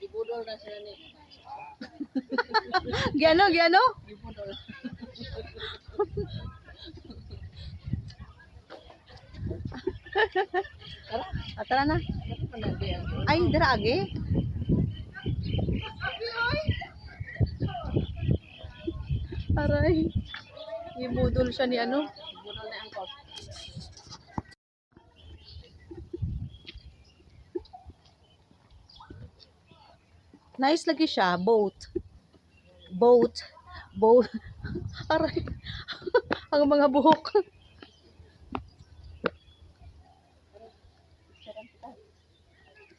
Ibudol na siya ni. Giano, giano? Ibudol. Tara na. Ay, dira agi. Aray. Ibudol siya ni ano? Ibudol na angkot. Nice lagi siya, boat. Boat. Boat. Aray. Ang mga buhok.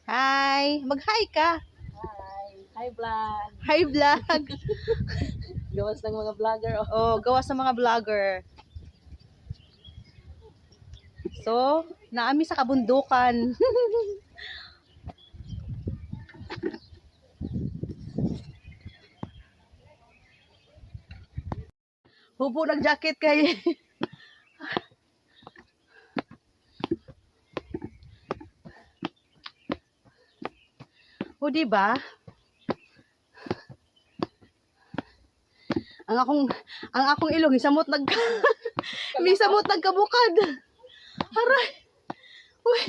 Hi. Mag-hi ka. Hi. Hi vlog. Hi vlog. Gawas ng mga vlogger. Oh, gawa sa mga vlogger. So, naami sa kabundukan. Hubo ng jacket kay. O di ba? Ang akong ilong isamot may samot nagkabukad. Aray. Uy.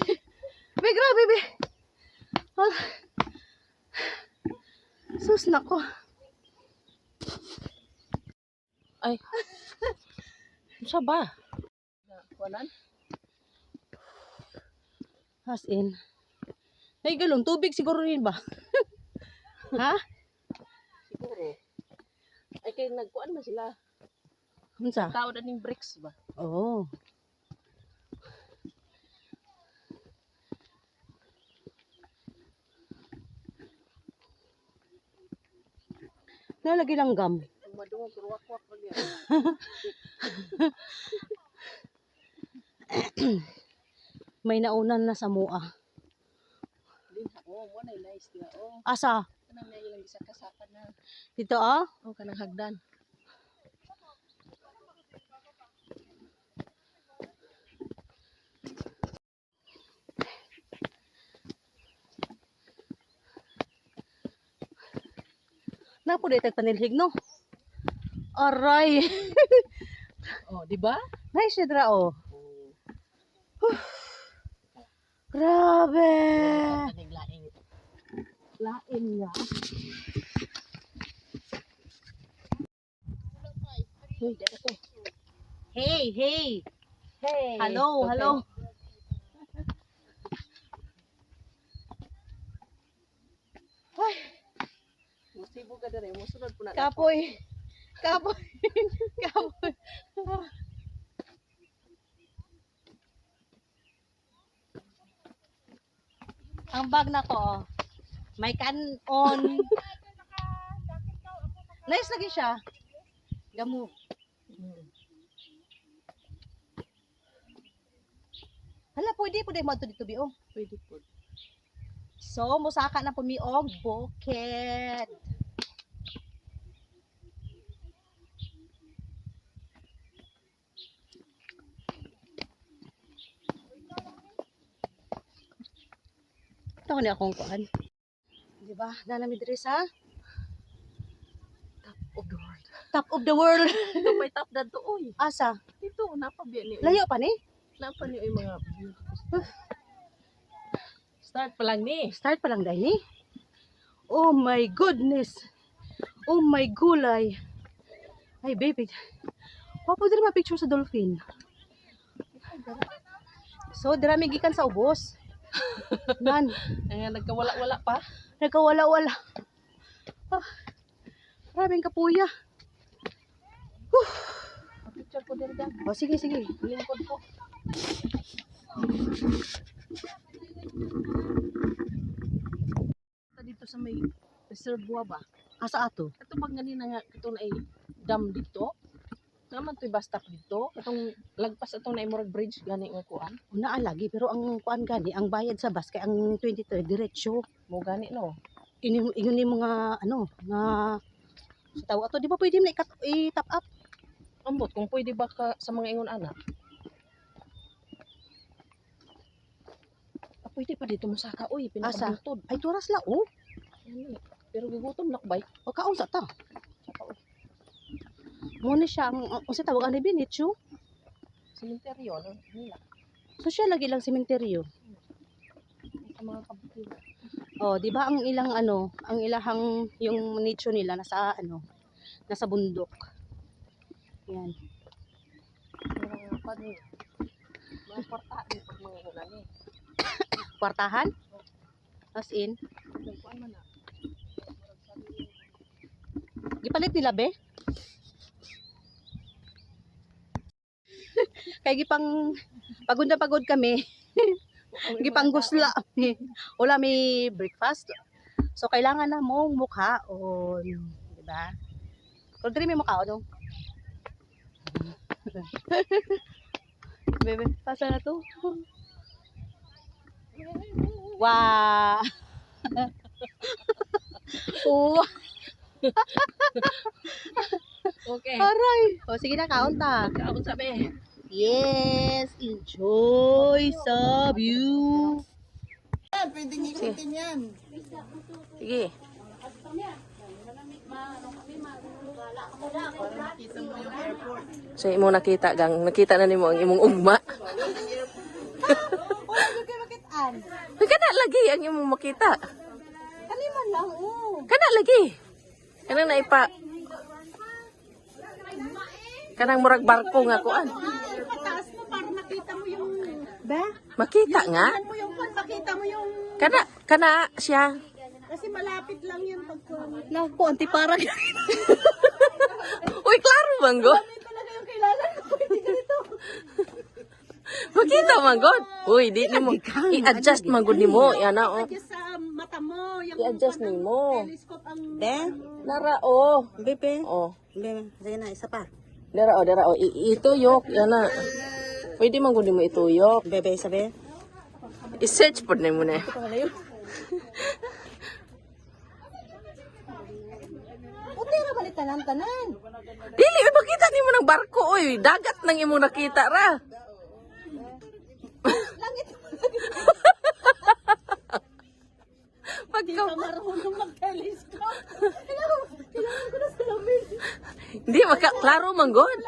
Be grabe be. Ah. Sus nako. Ay. Sa ba? Kuanan? As in. Ay galon, tubig siguro rin ba? Ha? Siguro. Ay kay nagkuan man sila. Unsa? Tao na ning bricks ba? Oo. Nalagay lang gum. Madungog ruwak-wak pa diyan. May naunan na sa mua. Mo na nice dia. Oh, Asa? kanang na ilang gisaka-saka na. Dito ah? Oh, kanang hagdan. Napo dito panilhig no? Aray. Oh, di ba? Nice siya dra oh. Grabe. Kaning laing. Lain nga. Hoy, dito ko. Hey, hey. Hey. Hello, Okay. hello. Ay, Musibo ka dere, musunod po na. kapoy. Kapoy. Kapoy. Ang bag na ko, oh. May kanon. Nice lagi siya. Gamu. Hala, pwede mo dito biyo. Pwede po. So, musaka na pumiog bukid. Ito ko niya akong kuhan. Diba? Nanami diri sa Top of the world. top of the world. Ito may top na to, oy. Asa? Ito, napabiyan ni. Layo pa ni? Napa niyo yung mga beautiful. Start pa lang ni. Start pa lang dahil ni. Oh my goodness. Oh my gulay. Ay, baby. Wapo diri ma-picture sa dolphin. So, dira may gikan sa ubos. Nan, Ay, nagkawala-wala pa. nagkawala-wala. Ah, maraming kapuya. Picture ko din dyan. Oh, sige, sige. Lingkod ko. Dito sa may reservoir ba? Asa ato? Ito bang ganina nga ito na dam dito? Naman to'y bastap dito. Itong lagpas itong na imorag bridge gani nga kuan. Una lagi pero ang kuan gani, ang bayad sa bus kay ang 23 diretso. Mo gani no. Ini yung mga ano, nga sa tawo ato, di ba pwede na i-top up? Ambot kung pwede ba ka sa mga ingon anak. pwede pa dito musaka. Uy, Asa? pinakabutod. Ay, turas la, oh. Ano eh. Pero gigutom lakbay. O, kaon sa ta. Saka uy, Muna siya, ang sa tawag, ano binitsu? sementeryo, no? Nila. So, siya lagi lang sementeryo. Sa mga kabutid. Oh, di ba ang ilang ano, ang ilahang yung nicho nila nasa ano, nasa bundok. Yan. Mga pan eh. Mga kwarta eh. Pag mga ulan eh. Kwartahan? As in, Nagkuhan man na. gipalit nila be? Kaya gipang pagod na pagod kami. Gipanggusla. Wala may breakfast. So kailangan na mong mukhaon, di ba? Kung diri may mukhaon no. Bebe, pasa na to. Wow. Oh, Okay. aray. O sige na, kaon ta. Kaon sabi. Yes, enjoy sa view. Pwedeng ikutin yan. Sige. So imo nakita gang nakita na nimo ang imong ugma. Kana lagi ang imong makita. Kaliman lang, oh. Kana lagi. Kana na ipa. Kanang murag barko nga kuan. Pataas mo para makita mo yung... Ba? Makita nga. Mo yung makita mo yung... Kana siya. Kasi malapit lang yun pagkuhan. Naku, antiparag. Uy, klaro manggo. Hindi talaga yung kilala ko. Hindi ganito. Makita manggod. Uy, di nimo i-adjust manggod nimo. Yan na oh. Just sa mata mo. Yung I-adjust nimo. telescope ang... Be? Nara oh. Bebe? Oh. Be, sige na, isa pa. Dara oh. Ituyok yan na. Pwede manggod nimo ituyok. Bebe, sabi. I-search pod nimo na. Puti na balitan ang tanan. Dili uy, makita nimo ng barko oy. Dagat nang imong nakita ra. Pagka marunong mag-telescope. Kailangan ko na salamin. hindi klaro manggod.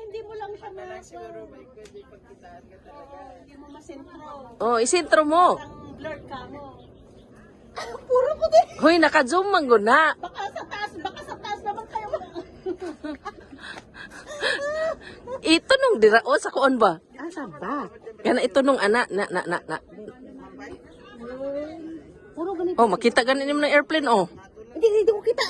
Hindi mo lang siya siguro may pwede pagkitaan ka talaga. Hindi mo masentro. Oh, isentro mo. Ang blur ka mo. Puro puti. Hoy, naka-zoom manggod na. Baka sa taas naman kayo. Ito nung dirao sa kuon ba? Asa ba? Yan ito nung ana na. Puro ganito. Oh, makita ganin nimo ng airplane oh. Hindi ko kita.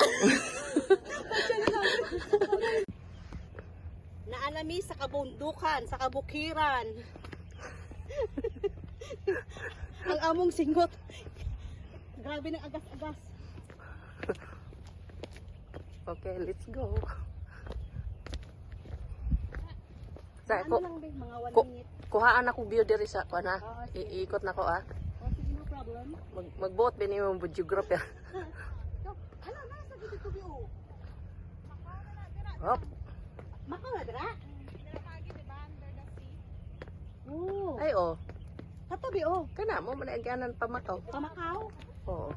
Naanami sa kabundukan, sa kabukiran. Ang among singot. Grabe ng agas-agas. Okay, let's go. Sa Ano ko lang ba, mga 1 Ko- minute. kuhaan ako view diri sa kuan ha. Oo, sige. Iikot na ko ah. Oh, sige, no problem. Magbuot din yung videographer. Ano, nasa dito ko view? Hop. Makaw na dira? Oh, Ay oh. katabi oh. Kana mo man agyanan pa Macau. Pamakaw. Oo.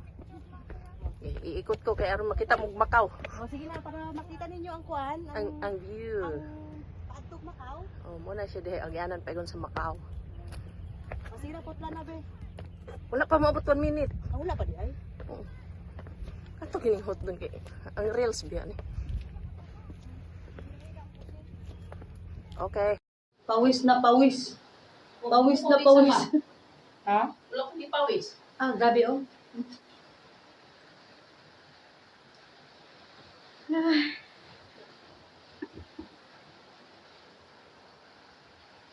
Iikot ko kay aron makita mo Macau. Oh, sige na, para makita ninyo ang kuan. Ang view. Ang paagtog Makaw. Oh, mo na siya diha agyanan pa sa Macau. Oh, sige na, putla na be. Wala pa maabot 1 minute. Ah, wala pa di ay? Oo. Kato kining hot dun kay ang reels biya ni. Okay. Pawis na pawis. Pawis na pawis. Ha? Wala ko di pawis. Ah, grabe oh.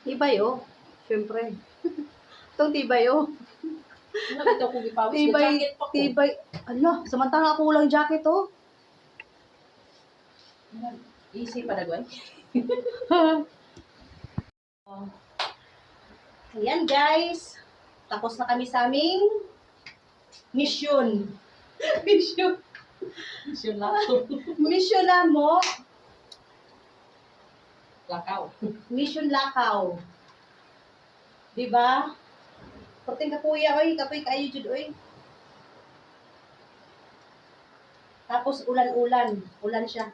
Tibay oh. Siyempre. Itong tibay oh. Wala bitaw ko di pawis. Tibay, Jacket pa ko. tibay. Ala, samantala ako walang jacket oh. Easy pa dagwan. Ayan guys. Tapos na kami sa aming mission. Mission. Mission lakaw. Mission na mo. Lakaw. Mission Lakaw. Diba? Perting kapuya, oy. Kapoy kayo, Jud, oy. Tapos ulan-ulan. Ulan siya.